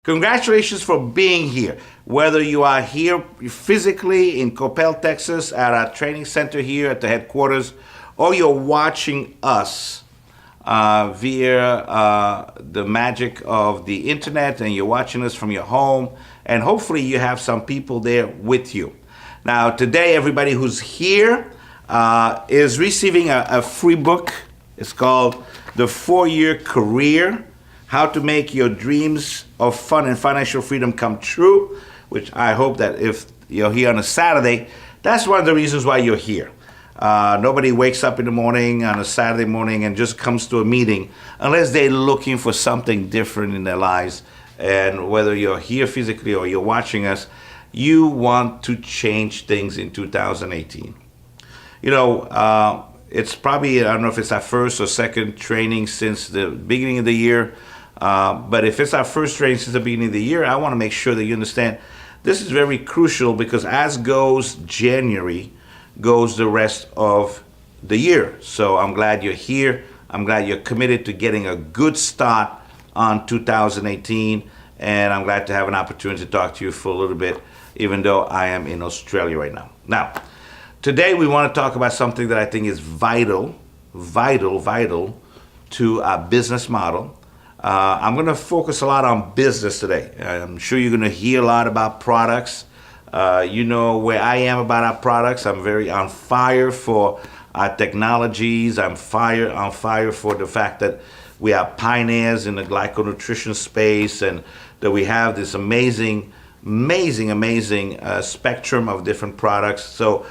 Congratulations for being here. Whether you are here physically in Coppell, Texas, at our training center here at the headquarters, or you're watching us via the magic of the internet and you're watching us from your home, and hopefully you have some people there with you. Now, today, everybody who's here is receiving a free book. It's called The 4-Year Career: How to Make Your Dreams of Fun and Financial Freedom Come True, which I hope that if you're here on a Saturday, that's one of the reasons why you're here. Nobody wakes up in the morning on a Saturday morning and just comes to a meeting unless they're looking for something different in their lives. And whether you're here physically or you're watching us, you want to change things in 2018. You know, it's probably, I don't know if it's our first or second training since the beginning of the year. But if it's our first training since the beginning of the year, I want to make sure that you understand this is very crucial, because as goes January, goes the rest of the year. So I'm glad you're here. I'm glad you're committed to getting a good start on 2018. And I'm glad to have an opportunity to talk to you for a little bit, even though I am in Australia right now. Now, today we want to talk about something that I think is vital to our business model. I'm going to focus a lot on business today. I'm sure you're going to hear a lot about products. You know where I am about our products. I'm very on fire for our technologies. I'm on fire for the fact that we are pioneers in the glyconutrition space, and that we have this amazing spectrum of different products. So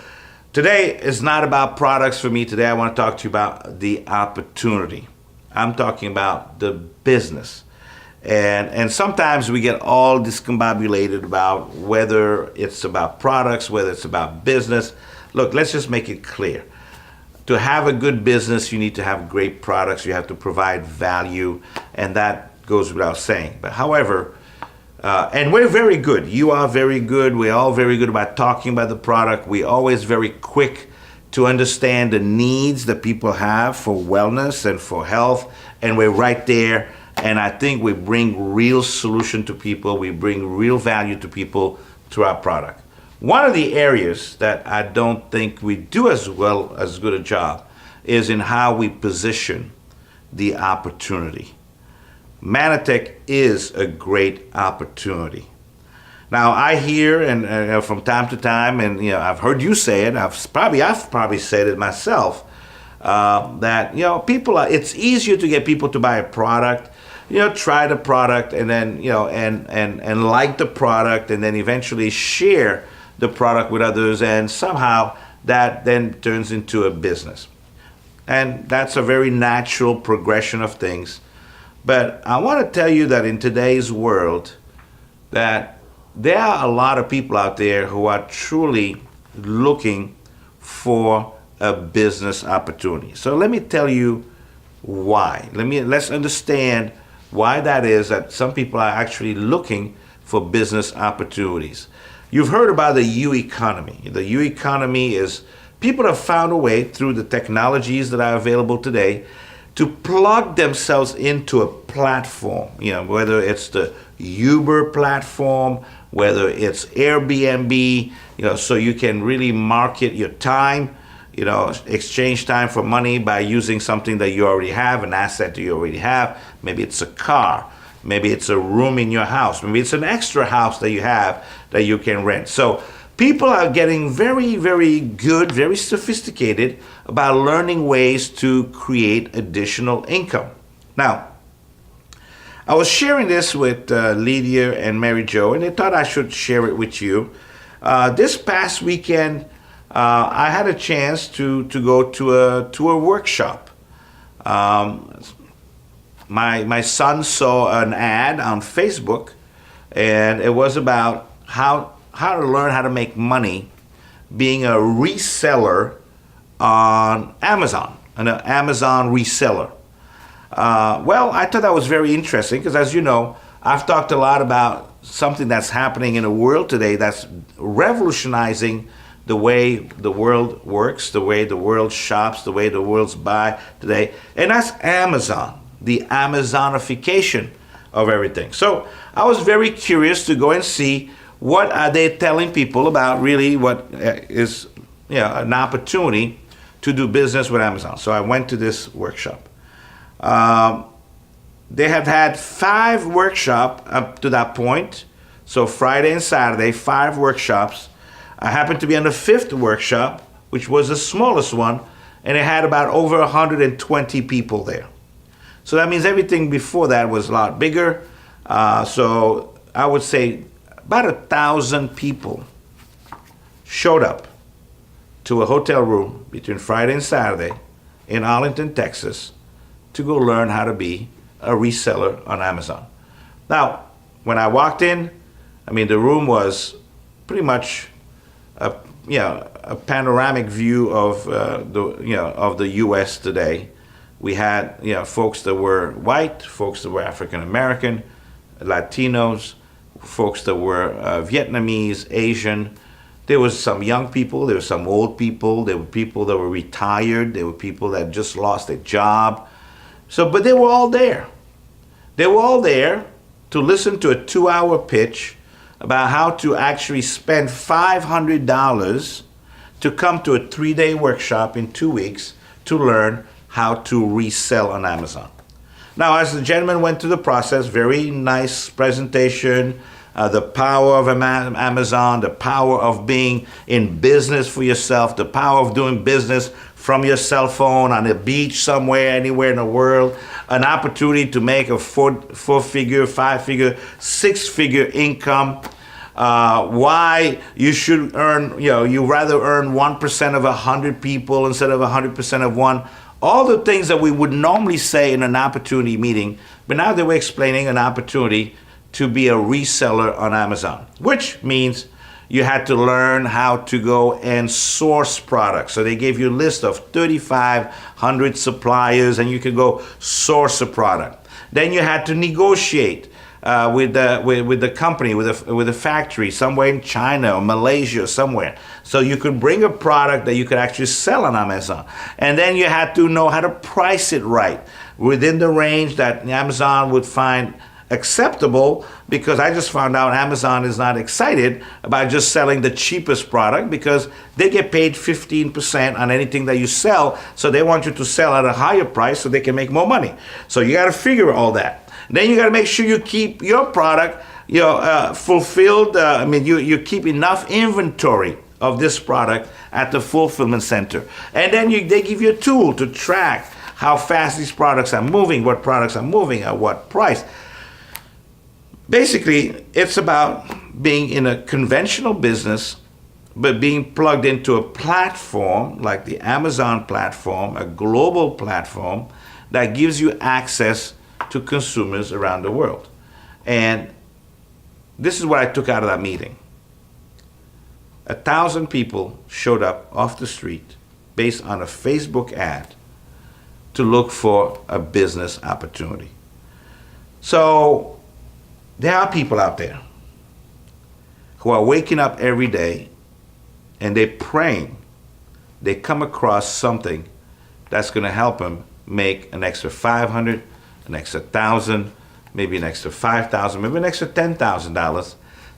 today is not about products for me. Today I want to talk to you about the opportunity. I'm talking about the business. And sometimes we get all discombobulated about whether it's about products, whether it's about business. Look, let's just make it clear. To have a good business, you need to have great products. You have to provide value, and that goes without saying. But however, and we're very good. You are very good. We're all very good about talking about the product. We're always very quick to understand the needs that people have for wellness and for health, and we're right there. And I think we bring real solution to people. We bring real value to people through our product. One of the areas that I don't think we do as good a job is in how we position the opportunity. Mannatech is a great opportunity. Now, I hear, and from time to time, and I've heard you say it. I've probably said it myself. That people are. It's easier to get people to buy a product. Try the product, and then and like the product, and then eventually share the product with others, and somehow that then turns into a business. And that's a very natural progression of things. But I want to tell you that in today's world, that there are a lot of people out there who are truly looking for a business opportunity. So let me tell you why. Let's understand why that is, that some people are actually looking for business opportunities. You've heard about the U economy. The U economy is people have found a way through the technologies that are available today to plug themselves into a platform, whether it's the Uber platform, whether it's Airbnb, so you can really market your time, exchange time for money by using something that you already have, an asset that you already have. Maybe it's a car, maybe it's a room in your house, maybe it's an extra house that you have that you can rent. So people are getting very, very good, very sophisticated about learning ways to create additional income. Now, I was sharing this with Lydia and Mary Jo, and they thought I should share it with you. This past weekend, I had a chance to go to a workshop. My son saw an ad on Facebook, and it was about how to learn how to make money being a reseller on Amazon, an Amazon reseller. Well, I thought that was very interesting because, as you know, I've talked a lot about something that's happening in the world today that's revolutionizing the way the world works, the way the world shops, the way the world buys today, and that's Amazon, the Amazonification of everything. So I was very curious to go and see what are they telling people about really what is an opportunity to do business with Amazon. So I went to this workshop. They have had 5 workshops up to that point. So Friday and Saturday, 5 workshops. I happened to be on the 5th workshop, which was the smallest one, and it had about over 120 people there. So that means everything before that was a lot bigger. So I would say about 1,000 people showed up to a hotel room between Friday and Saturday in Arlington, Texas, to go learn how to be a reseller on Amazon. Now, when I walked in, I mean, the room was pretty much a panoramic view of the U.S. today. We had folks that were white, folks that were African American, Latinos, folks that were Vietnamese, Asian. There was some young people, there were some old people, there were people that were retired, there were people that just lost their job. But they were all there. They were all there to listen to a 2-hour pitch about how to actually spend $500 to come to a 3-day workshop in 2 weeks to learn how to resell on Amazon. Now, as the gentleman went through the process, very nice presentation, the power of Amazon, the power of being in business for yourself, the power of doing business from your cell phone on a beach somewhere, anywhere in the world, an opportunity to make a 4-figure, 5-figure, 6-figure income. Why you should earn, you rather earn 1% of 100 people instead of 100% of one. All the things that we would normally say in an opportunity meeting, but now they were explaining an opportunity to be a reseller on Amazon, which means you had to learn how to go and source products. So they gave you a list of 3,500 suppliers, and you could go source a product. Then you had to negotiate with the company, with a factory somewhere in China or Malaysia or somewhere. So you could bring a product that you could actually sell on Amazon. And then you had to know how to price it right within the range that Amazon would find acceptable, because I just found out Amazon is not excited about just selling the cheapest product, because they get paid 15% on anything that you sell. So they want you to sell at a higher price so they can make more money. So you got to figure all that. Then you got to make sure you keep your product fulfilled. You keep enough inventory of this product at the fulfillment center. And then they give you a tool to track how fast these products are moving, what products are moving, at what price. Basically, it's about being in a conventional business, but being plugged into a platform like the Amazon platform, a global platform that gives you access to consumers around the world. And this is what I took out of that meeting. 1,000 people showed up off the street based on a Facebook ad to look for a business opportunity. So there are people out there who are waking up every day and they're praying they come across something that's going to help them make an extra $500, an extra $1,000, maybe an extra $5,000, maybe an extra $10,000.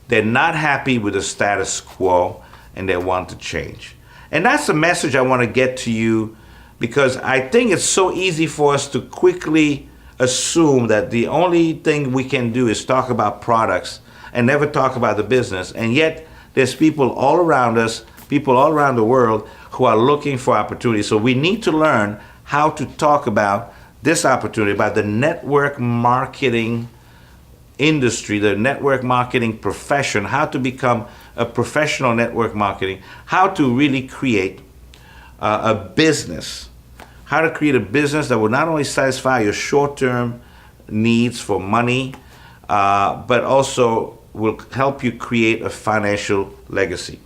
They're not happy with the status quo and they want to change. And that's the message I want to get to you, because I think it's so easy for us to quickly assume that the only thing we can do is talk about products and never talk about the business. And yet there's people all around us, people all around the world who are looking for opportunities. So we need to learn how to talk about this opportunity, about the network marketing industry, the network marketing profession, how to become a professional network marketing, how to really create a business, how to create a business that will not only satisfy your short-term needs for money, but also will help you create a financial legacy.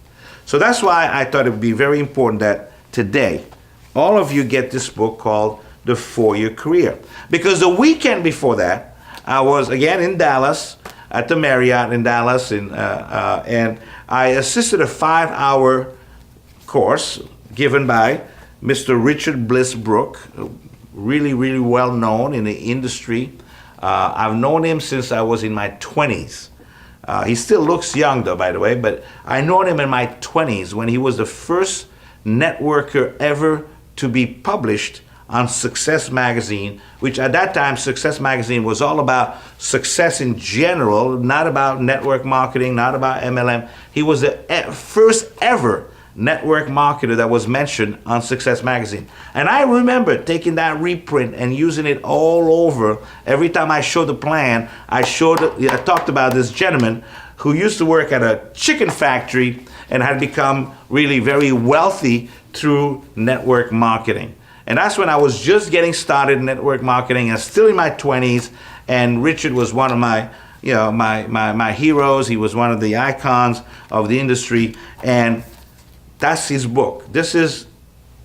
So that's why I thought it would be very important that today, all of you get this book called The 4-Year Career. Because the weekend before that, I was again in Dallas, at the Marriott in Dallas, and I assisted a 5-hour course given by Mr. Richard Bliss Brooke, really, really well known in the industry I've known him since I was in my 20s. He still looks young, though, by the way, but I known him in my 20s when he was the first networker ever to be published on Success Magazine, which at that time, Success Magazine was all about success in general, not about network marketing, not about MLM. He was the first ever network marketer that was mentioned on Success Magazine. And I remember taking that reprint and using it all over. Every time I showed the plan, I talked about this gentleman who used to work at a chicken factory and had become really very wealthy through network marketing. And that's when I was just getting started in network marketing and still in my 20s. And Richard was one of my, my heroes. He was one of the icons of the industry. And that's his book. This is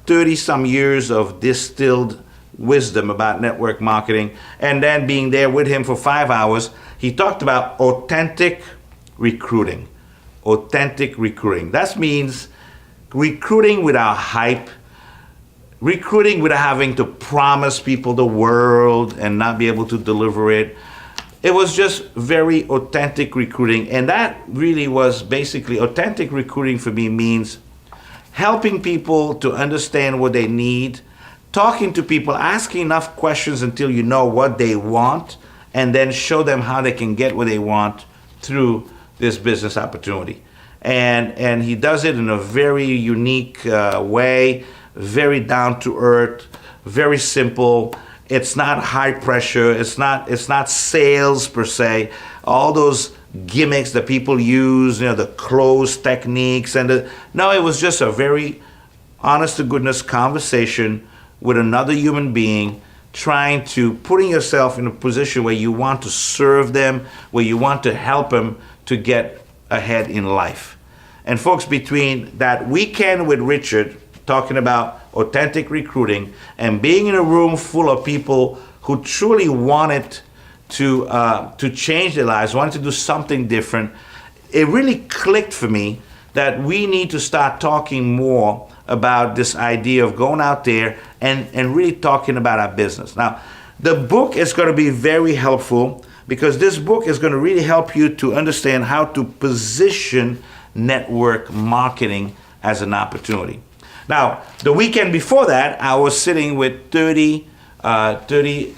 30 some years of distilled wisdom about network marketing. And then being there with him for 5 hours, he talked about authentic recruiting. Authentic recruiting. That means recruiting without hype, recruiting without having to promise people the world and not be able to deliver it. It was just very authentic recruiting. And that really was basically authentic recruiting for me means helping people to understand what they need, talking to people, asking enough questions until you know what they want, and then show them how they can get what they want through this business opportunity. And he does it in a very unique way, very down to earth, very simple. It's not high pressure. It's not sales per se. All those gimmicks that people use, the close techniques, no, it was just a very honest to goodness conversation with another human being, trying to putting yourself in a position where you want to serve them, where you want to help them to get ahead in life. And folks, between that weekend with Richard talking about authentic recruiting and being in a room full of people who truly wanted to change their lives, wanted to do something different, it really clicked for me that we need to start talking more about this idea of going out there and really talking about our business. Now, the book is going to be very helpful because this book is going to really help you to understand how to position network marketing as an opportunity. Now, the weekend before that, I was sitting with 30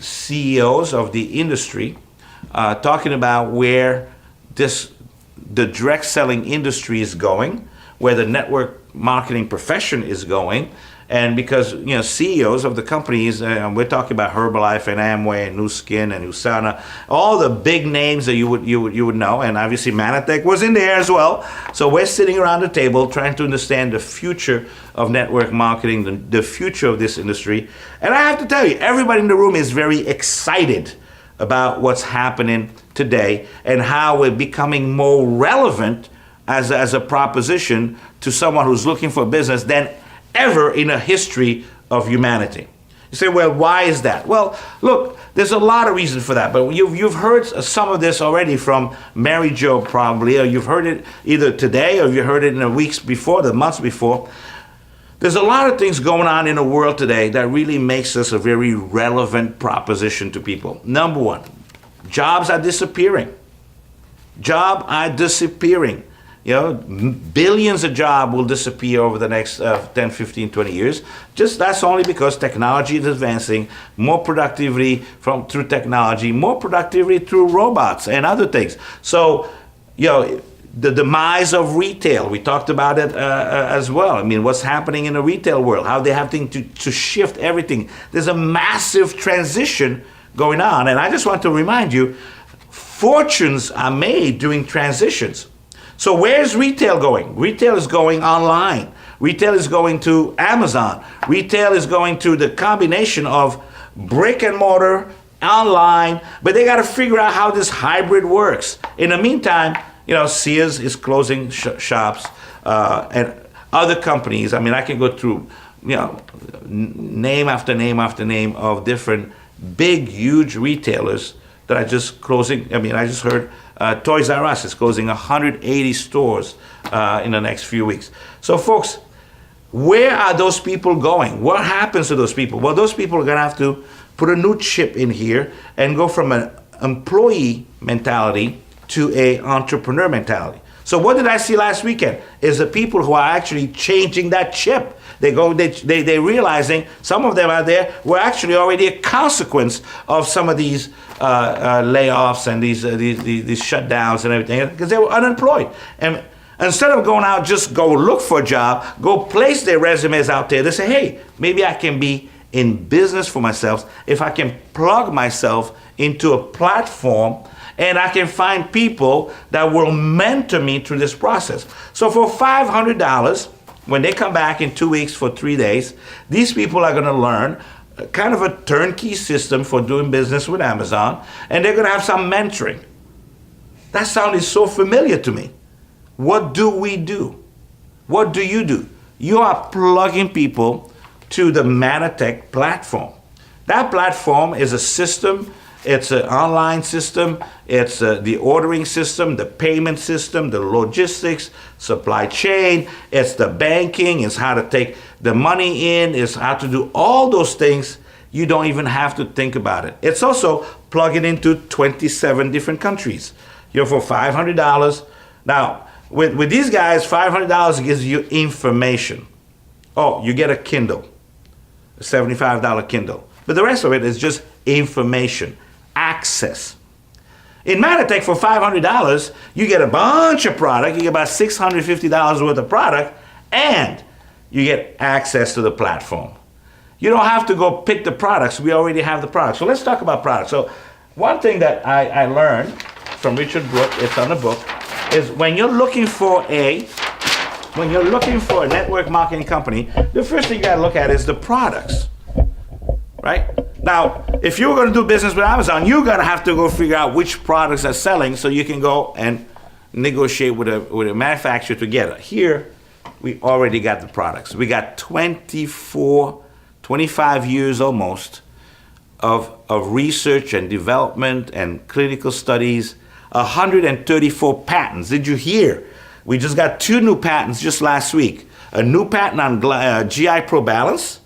CEOs of the industry talking about where the direct selling industry is going, where the network marketing profession is going. And because CEOs of the companies, we're talking about Herbalife and Amway and Nu Skin and USANA, all the big names that you would know, and obviously Mannatech was in there as well. So we're sitting around the table trying to understand the future of network marketing, the future of this industry. And I have to tell you, everybody in the room is very excited about what's happening today and how we're becoming more relevant as a proposition to someone who's looking for business than ever in the history of humanity. You say, well, why is that? Well, look, there's a lot of reasons for that, but you've heard some of this already from Mary Jo probably, or you've heard it either today or you heard it in the weeks before, the months before. There's a lot of things going on in the world today that really makes us a very relevant proposition to people. Number one, jobs are disappearing. Jobs are disappearing. Billions of jobs will disappear over the next 10, 15, 20 years. Just that's only because technology is advancing, more productivity through technology, more productivity through robots and other things. So, the demise of retail, we talked about it as well. I mean, what's happening in the retail world, how they have to shift everything. There's a massive transition going on. And I just want to remind you, fortunes are made during transitions. So where's retail going? Retail is going online. Retail is going to Amazon. Retail is going to the combination of brick and mortar, online, but they got to figure out how this hybrid works. In the meantime, Sears is closing shops and other companies. I mean, I can go through, name after name after name of different big, huge retailers that are just closing. I mean, I just heard Toys R Us is closing 180 stores in the next few weeks. So folks, where are those people going? What happens to those people? Well, those people are going to have to put a new chip in here and go from employee mentality to a entrepreneur mentality. So what did I see last weekend? Is the people who are actually changing that ship. They're realizing some of them out there were actually already a consequence of some of these layoffs and these shutdowns and everything, because they were unemployed. And instead of going out, just go look for a job, go place their resumes out there. They say, hey, maybe I can be in business for myself if I can plug myself into a platform and I can find people that will mentor me through this process. So for $500, when they come back in 2 weeks for 3 days, these people are going to learn kind of a turnkey system for doing business with Amazon, and they're going to have some mentoring. That sounded so familiar to me. What do we do? What do? You are plugging people to the Mannatech platform. That platform is a system. It's an online system. It's the ordering system, the payment system, the logistics, supply chain. It's the banking. It's how to take the money in. It's how to do all those things. You don't even have to think about it. It's also plugging into 27 different countries. For $500. Now, with these guys, $500 gives you information. Oh, you get a Kindle, a $75 Kindle. But the rest of it is just information. Access. In Mannatech, for $500, you get a bunch of product. You get about $650 worth of product, and you get access to the platform. You don't have to go pick the products. We already have the products. So let's talk about products. So one thing that I learned from Richard Brooke, it's on the book, is when you're looking for a network marketing company, the first thing you got to look at is the products, right? Now, if you're going to do business with Amazon, you're going to have to go figure out which products are selling so you can go and negotiate with a manufacturer together. Here, we already got the products. We got 25 years almost of research and development and clinical studies, 134 patents. Did you hear? We just got 2 new patents just last week. A new patent on GI Pro Balance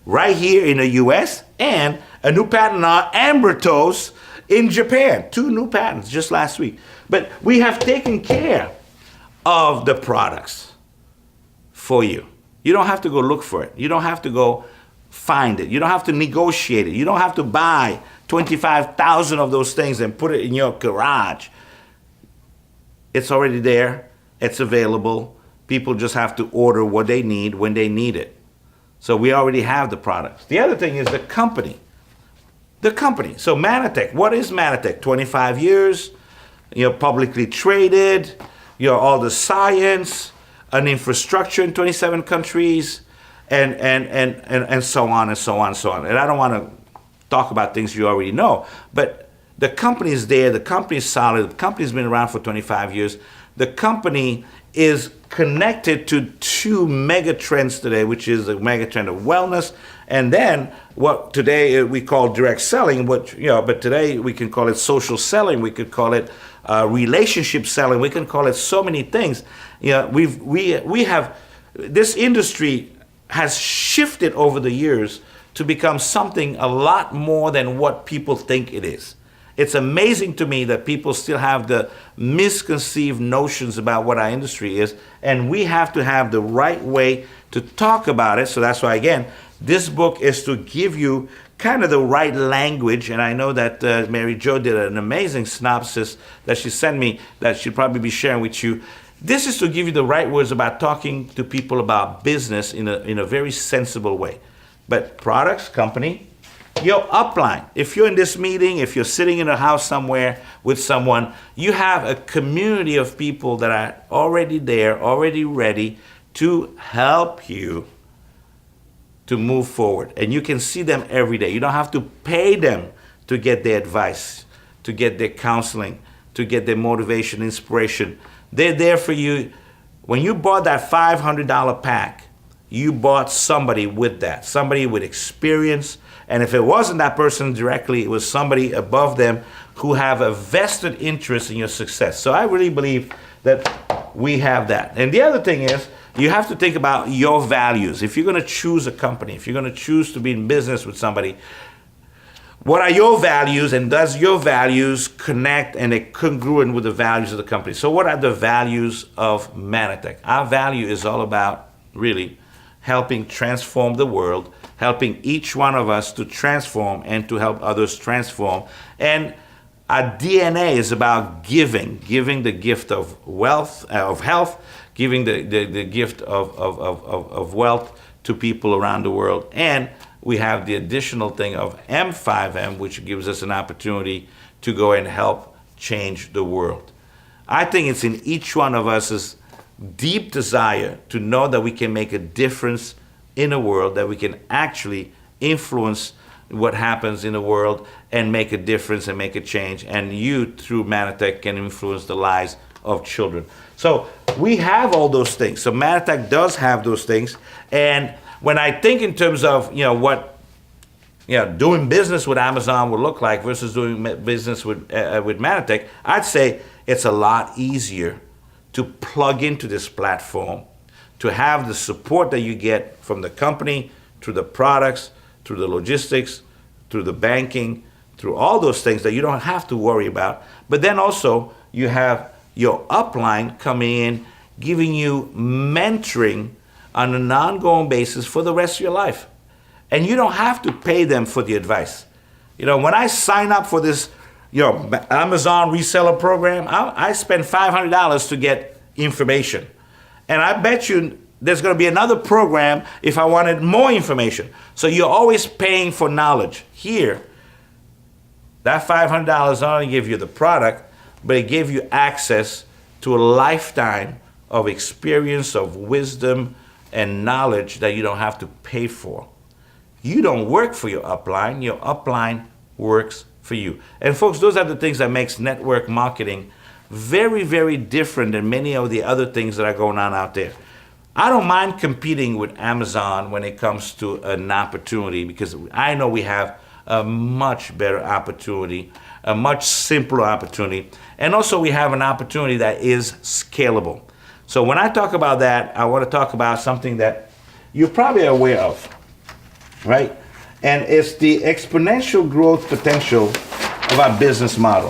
right here in the US, and a new patent on Ambertos in Japan. 2 new patents just last week. But we have taken care of the products for you. You don't have to go look for it. You don't have to go find it. You don't have to negotiate it. You don't have to buy 25,000 of those things and put it in your garage. It's already there. It's available. People just have to order what they need when they need it. So we already have the products. The other thing is the company. The company. So Mannatech, what is Mannatech? 25 years, publicly traded, all the science, an infrastructure in 27 countries, and so on and so on and so on. And I don't want to talk about things you already know, but the company is there, the company is solid, the company's been around for 25 years. The company is connected to 2 mega trends today, which is the mega trend of wellness, and then what today we call direct selling, but today we can call it social selling, we could call it relationship selling, we can call it so many things. We have, this industry has shifted over the years to become something a lot more than what people think it is. It's amazing to me that people still have the misconceived notions about what our industry is, and we have to have the right way to talk about it. So that's why, again, this book is to give you kind of the right language, and I know that Mary Jo did an amazing synopsis that she sent me that she'll probably be sharing with you. This is to give you the right words about talking to people about business in a very sensible way. But products, company, your upline. If you're in this meeting, if you're sitting in a house somewhere with someone, you have a community of people that are already there, already ready to help you to move forward. And you can see them every day. You don't have to pay them to get their advice, to get their counseling, to get their motivation, inspiration. They're there for you. When you bought that $500 pack, you bought somebody with that, somebody with experience. And if it wasn't that person directly, it was somebody above them who have a vested interest in your success. So I really believe that we have that. And the other thing is, you have to think about your values. If you're going to choose a company, if you're going to choose to be in business with somebody, What are your values, and does your values connect and are congruent with the values of the company? So what are the values of Mannatech? Our value is all about really helping transform the world, helping each one of us to transform and to help others transform. And our DNA is about giving the gift of wealth, of health, giving the gift of wealth to people around the world. And we have the additional thing of M5M, which gives us an opportunity to go and help change the world. I think it's in each one of us' deep desire to know that we can make a difference in the world, that we can actually influence what happens in the world and make a difference and make a change. And you, through Mannatech, can influence the lives of children. So we have all those things. So Mannatech does have those things. And when I think in terms of, what, doing business with Amazon would look like versus doing business with Mannatech, I'd say it's a lot easier to plug into this platform, to have the support that you get from the company, through the products, through the logistics, through the banking, through all those things that you don't have to worry about. But then also you have your upline coming in, giving you mentoring on an ongoing basis for the rest of your life. And you don't have to pay them for the advice. When I sign up for this, Amazon reseller program, I spend $500 to get information. And I bet you there's going to be another program if I wanted more information. So you're always paying for knowledge. Here, that $500 not only give you the product, but it gave you access to a lifetime of experience, of wisdom, and knowledge that you don't have to pay for. You don't work for your upline works for you. And folks, those are the things that makes network marketing very, very different than many of the other things that are going on out there. I don't mind competing with Amazon when it comes to an opportunity, because I know we have a much better opportunity, a much simpler opportunity, and also we have an opportunity that is scalable. So when I talk about that, I want to talk about something that you're probably aware of, right? And it's the exponential growth potential of our business model.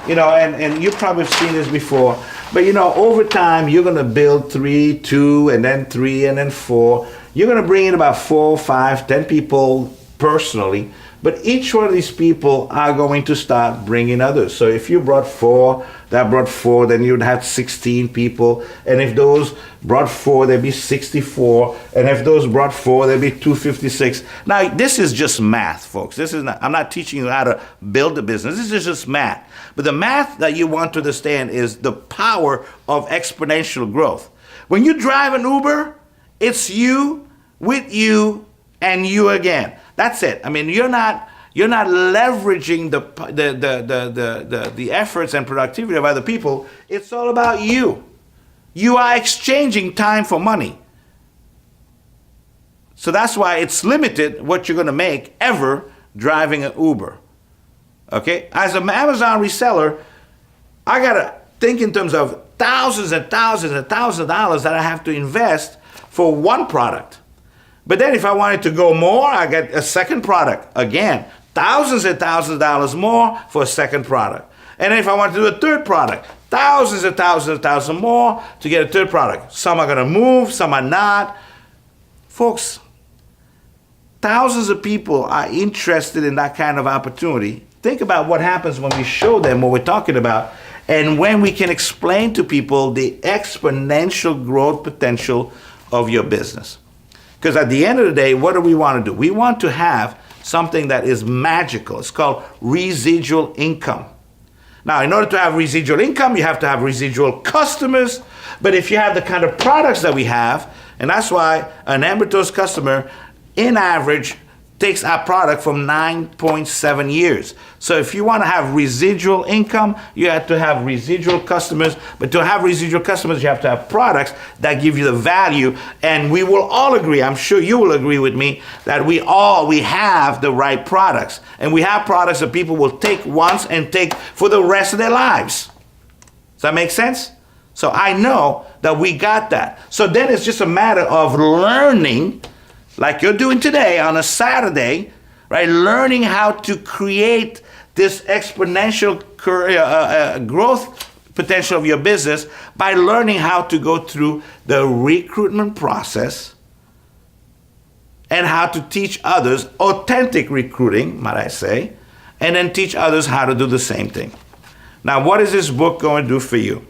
And you probably have seen this before, but over time, you're going to build 3, 2, and then 3, and then 4. You're going to bring in about 4, 5, 10 people personally, but each one of these people are going to start bringing others. So if you brought 4, that brought 4, then you'd have 16 people. And if those brought 4, there'd be 64. And if those brought 4, there'd be 256. Now, this is just math, folks. I'm not teaching you how to build a business. This is just math. But the math that you want to understand is the power of exponential growth. When you drive an Uber, it's you, with you, and you again. That's it. I mean, you're not leveraging the efforts and productivity of other people. It's all about you. You are exchanging time for money. So that's why it's limited what you're going to make ever driving an Uber. Okay? As an Amazon reseller, I got to think in terms of thousands and thousands and thousands of dollars that I have to invest for one product. But then if I wanted to go more, I get a second product. Again, thousands and thousands of dollars more for a second product. And then if I want to do a third product, thousands and thousands and thousands more to get a third product. Some are going to move, some are not. Folks, thousands of people are interested in that kind of opportunity. Think about what happens when we show them what we're talking about, and when we can explain to people the exponential growth potential of your business. Because at the end of the day, what do we want to do? We want to have something that is magical. It's called residual income. Now, in order to have residual income, you have to have residual customers. But if you have the kind of products that we have, and that's why an Ambertos customer, in average, takes our product from 9.7 years. So if you want to have residual income, you have to have residual customers. But to have residual customers, you have to have products that give you the value. And we will all agree, I'm sure you will agree with me, that we have the right products. And we have products that people will take once and take for the rest of their lives. Does that make sense? So I know that we got that. So then it's just a matter of learning, like you're doing today on a Saturday, right? Learning how to create this exponential growth potential of your business by learning how to go through the recruitment process and how to teach others authentic recruiting, might I say, and then teach others how to do the same thing. Now, what is this book going to do for you?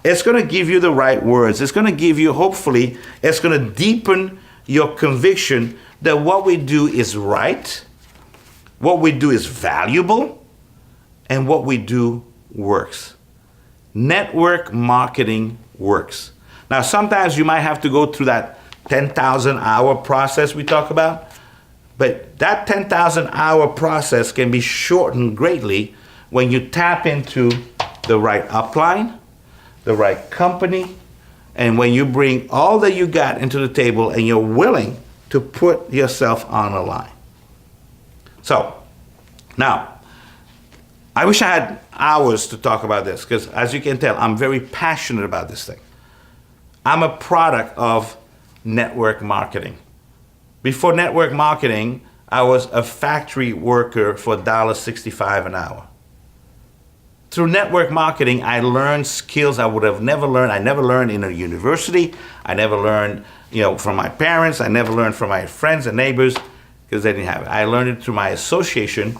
It's going to give you the right words. It's going to give you, hopefully, it's going to deepen your conviction that what we do is right, what we do is valuable, and what we do works. Network marketing works. Now, sometimes you might have to go through that 10,000 hour process we talk about, but that 10,000 hour process can be shortened greatly when you tap into the right upline, the right company, and when you bring all that you got into the table and you're willing to put yourself on the line. So, now, I wish I had hours to talk about this because, as you can tell, I'm very passionate about this thing. I'm a product of network marketing. Before network marketing, I was a factory worker for $1.65 an hour. Through network marketing, I learned skills I would have never learned. I never learned in a university. I never learned, from my parents. I never learned from my friends and neighbors because they didn't have it. I learned it through my association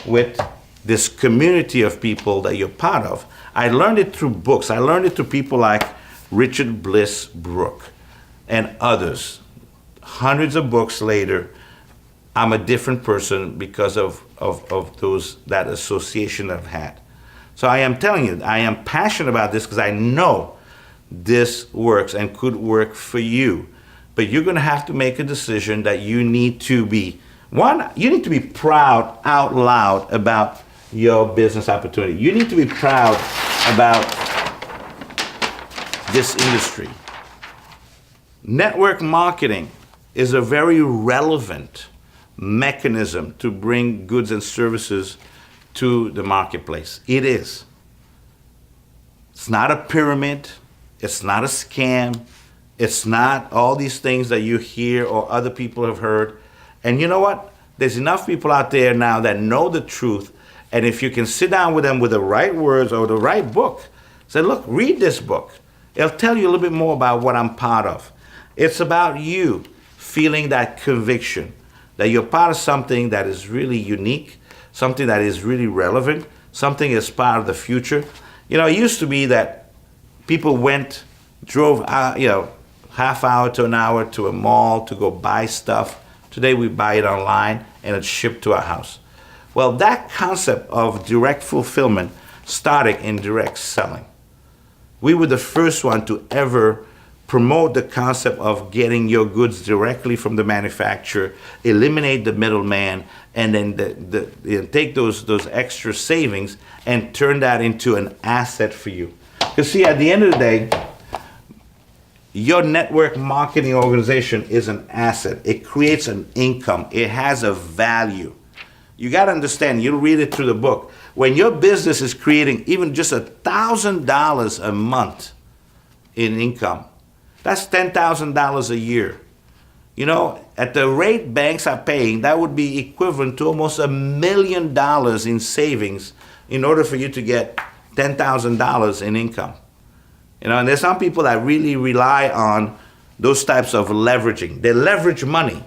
with this community of people that you're part of. I learned it through books. I learned it through people like Richard Bliss Brooke and others. Hundreds of books later, I'm a different person because of that association I've had. So I am telling you, I am passionate about this because I know this works and could work for you. But you're going to have to make a decision that you need to be, you need to be proud out loud about your business opportunity. You need to be proud about this industry. Network marketing is a very relevant mechanism to bring goods and services to the marketplace. It is. It's not a pyramid. It's not a scam. It's not all these things that you hear or other people have heard. And you know what? There's enough people out there now that know the truth. And if you can sit down with them with the right words or the right book, say, look, read this book. It'll tell you a little bit more about what I'm part of. It's about you feeling that conviction that you're part of something that is really unique, something that is really relevant, something that's part of the future. It used to be that people drove, half hour to an hour to a mall to go buy stuff. Today we buy it online and it's shipped to our house. Well, that concept of direct fulfillment started in direct selling. We were the first one to ever promote the concept of getting your goods directly from the manufacturer, eliminate the middleman, and then take those extra savings and turn that into an asset for you. Because see, at the end of the day, your network marketing organization is an asset. It creates an income. It has a value. You got to understand, you'll read it through the book. When your business is creating even just $1,000 a month in income, that's $10,000 a year. At the rate banks are paying, that would be equivalent to almost $1 million in savings in order for you to get $10,000 in income. And there's some people that really rely on those types of leveraging. They leverage money.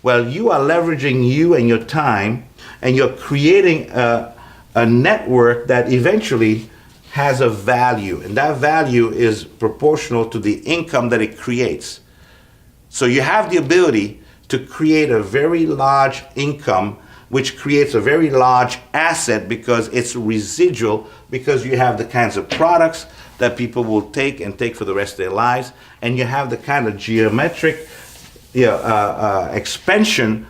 Well, you are leveraging you and your time, and you're creating a network that eventually has a value, and that value is proportional to the income that it creates. So you have the ability to create a very large income, which creates a very large asset because it's residual, because you have the kinds of products that people will take for the rest of their lives, and you have the kind of geometric expansion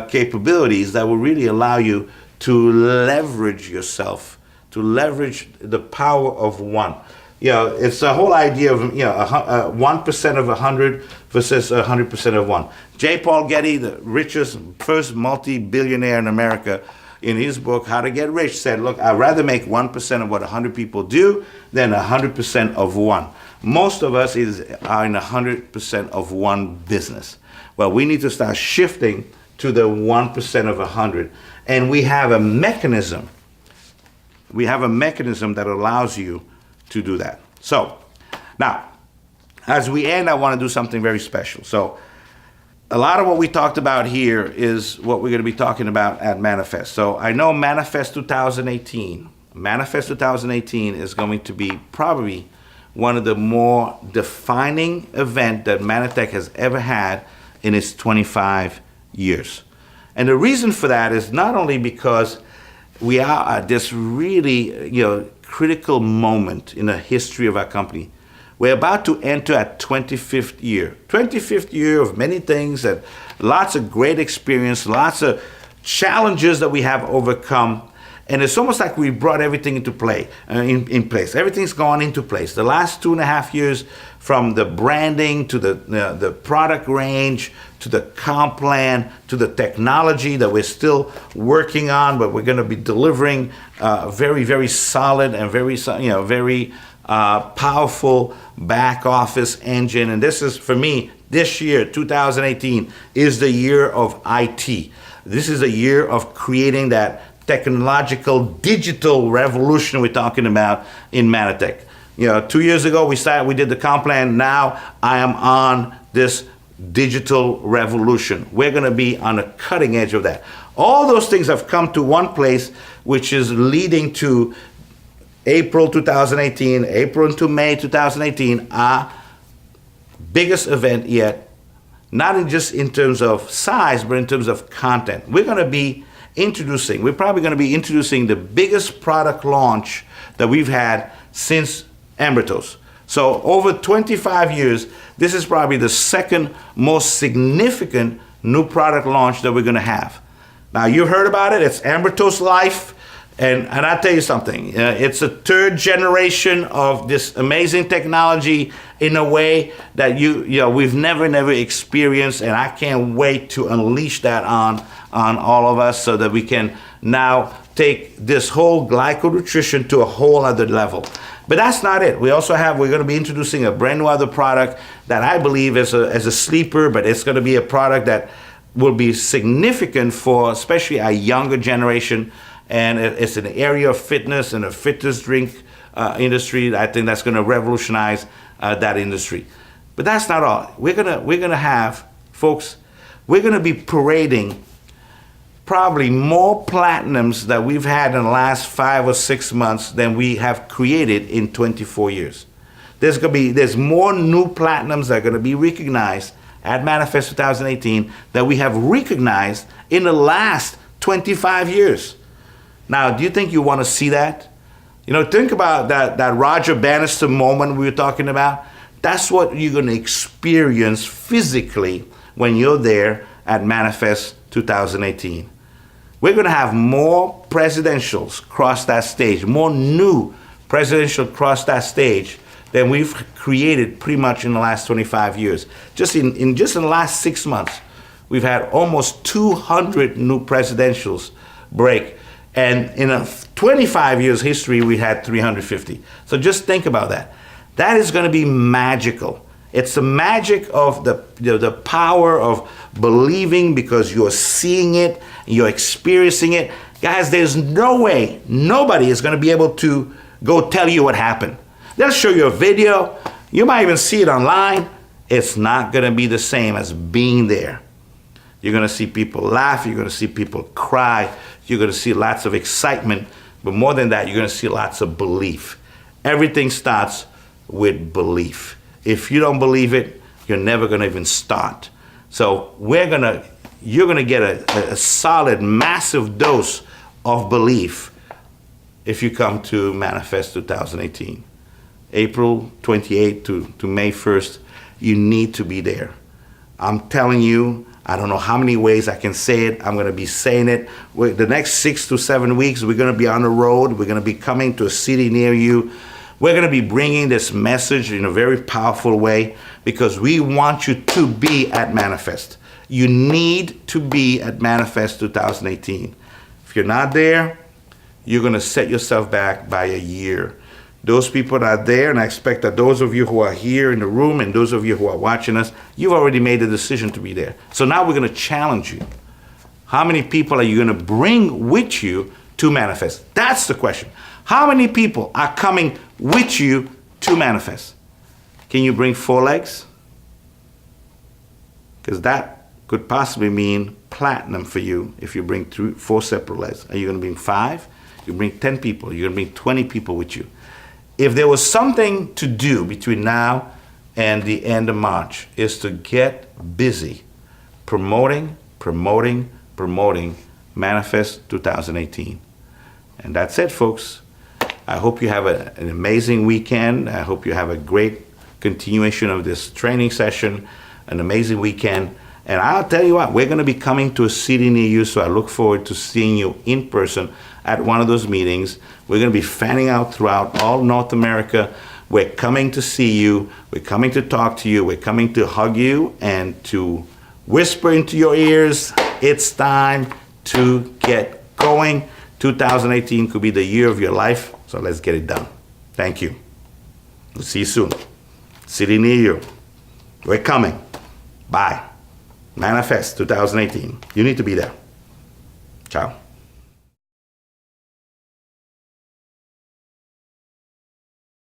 capabilities that will really allow you to leverage yourself, to leverage the power of one. It's the whole idea of 1% of 100 versus 100% of one. J. Paul Getty, the richest, first multi-billionaire in America, in his book, How to Get Rich, said, look, I'd rather make 1% of what 100 people do than 100% of one. Most of us are in 100% of one business. Well, we need to start shifting to the 1% of 100. And we have a mechanism. We have a mechanism that allows you to do that. So now, as we end, I want to do something very special. So a lot of what we talked about here is what we're going to be talking about at Manifest. So I know Manifest 2018 is going to be probably one of the more defining events that Mannatech has ever had in its 25 years. And the reason for that is not only because we are at this really, critical moment in the history of our company. We're about to enter our 25th year. 25th year of many things, and lots of great experience, lots of challenges that we have overcome. And it's almost like we brought everything into play, in place. Everything's gone into place. The last 2.5 years, from the branding to the product range, to the comp plan, to the technology that we're still working on, but we're going to be delivering very, very solid and very powerful back office engine. And this is, for me, this year, 2018, is the year of IT. This is a year of creating that technological digital revolution we're talking about in Mannatech. 2 years ago we did the comp plan. Now I am on this digital revolution. We're going to be on the cutting edge of that. All those things have come to one place, which is leading to April 2018, April into May 2018, our biggest event yet, not just in terms of size, but in terms of content. We're probably going to be introducing the biggest product launch that we've had since Ambertos. So over 25 years, this is probably the second most significant new product launch that we're going to have. Now, you heard about it. It's Ambertos Life. And I'll tell you something. It's a third generation of this amazing technology in a way that we've never experienced. And I can't wait to unleash that on all of us so that we can now take this whole glyconutrition to a whole other level. But that's not it. We're going to be introducing a brand new other product that I believe is a sleeper, but it's going to be a product that will be significant for especially our younger generation. And it's an area of fitness and a fitness drink industry. I think that's going to revolutionize that industry. But that's not all. We're gonna have, folks, we're going to be parading probably more platinums that we've had in the last 5 or 6 months than we have created in 24 years. There's more new platinums that are going to be recognized at Manifest 2018 that we have recognized in the last 25 years. Now, do you think you want to see that? Think about that Roger Bannister moment we were talking about. That's what you're going to experience physically when you're there at Manifest 2018. We're going to have more presidentials cross that stage, more new presidential cross that stage than we've created pretty much in the last 25 years. Just in the last 6 months, we've had almost 200 new presidentials break. And in a 25 years history, we had 350. So just think about that. That is going to be magical. It's the magic of the power of believing because you're seeing it, you're experiencing it. Guys, there's no way nobody is going to be able to go tell you what happened. They'll show you a video. You might even see it online. It's not going to be the same as being there. You're going to see people laugh. You're going to see people cry. You're going to see lots of excitement. But more than that, you're going to see lots of belief. Everything starts with belief. If you don't believe it, you're never going to even start. So you're going to get a solid, massive dose of belief if you come to Manifest 2018. April 28th to May 1st, you need to be there. I'm telling you, I don't know how many ways I can say it. I'm going to be saying it. The next 6 to 7 weeks, we're going to be on the road. We're going to be coming to a city near you. We're going to be bringing this message in a very powerful way because we want you to be at Manifest. You need to be at Manifest 2018. If you're not there, you're going to set yourself back by a year. Those people that are there, and I expect that those of you who are here in the room and those of you who are watching us, you've already made the decision to be there. So now we're going to challenge you. How many people are you going to bring with you to manifest? That's the question. How many people are coming with you to manifest? Can you bring 4 legs? Because that could possibly mean platinum for you if you bring 4 separate legs. Are you going to bring 5? You bring 10 people. You're going to bring 20 people with you. If there was something to do between now and the end of March, is to get busy promoting Manifest 2018. And that's it, folks. I hope you have an amazing weekend. I hope you have a great continuation of this training session, an amazing weekend. And I'll tell you what, we're going to be coming to a city near you, so I look forward to seeing you in person at one of those meetings. We're going to be fanning out throughout all North America. We're coming to see you. We're coming to talk to you. We're coming to hug you and to whisper into your ears, it's time to get going. 2018 could be the year of your life, so let's get it done. Thank you. We'll see you soon. City near you. We're coming. Bye. Manifest 2018. You need to be there. Ciao.